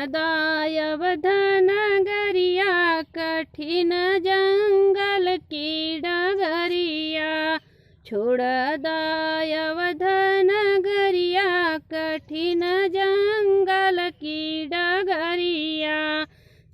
दायवध नगरिया कठिन जंगल की डगरिया। छोड़ दायवध नगरिया कठिन जंगल की डगरिया।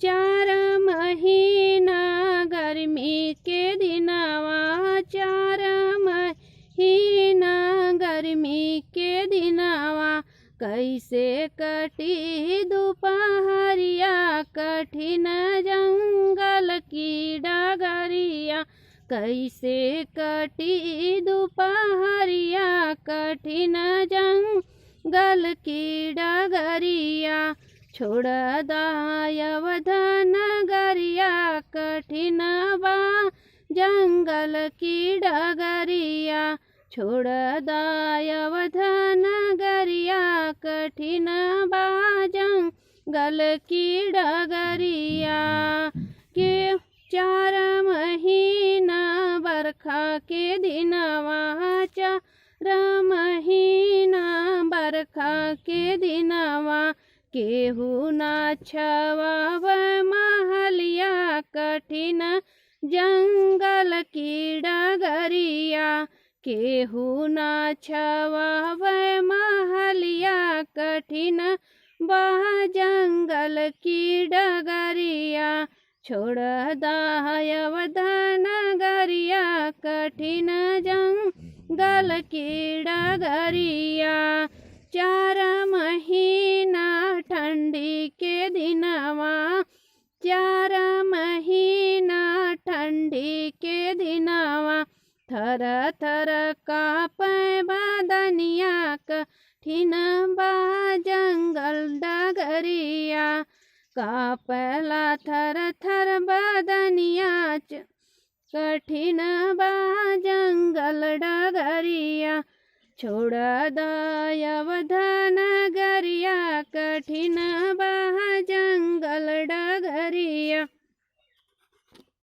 4 महीना गर्मी के दिनवा, 4 महीना गर्मी के दिनवा। कैसे कटी दोपहरिया कठिन जंगल की डगरिया। कैसे कटी दोपहरिया कठिन जंगल की डगरिया। छोड़ दायवध नगरिया कठिन बा जंगल की डगरिया। छोड़ दायवध नगरिया कठिन बा जंगल की डगरिया। के 4 महीना बरखा के दिनवा, 4 महीना बरखा के दिनवा। केहू ना छवाव महलिया कठिन जंगल की डगरिया। केहू ना छवाव महलिया कठिन बा जंगल की डगरिया। छोड़ दायवध नगरिया कठिन जंगल की डगरिया। 4 महीना ठंडी के दिनवा, 4 महीना ठंडी के दिनवा। थर थर काँपे बदनिया कठिन बा जंगल डगरिया। काँपला थर थर बदनिया कठिन बा जंगल डगरिया। छोड़ दायवध नगरिया कठिन बा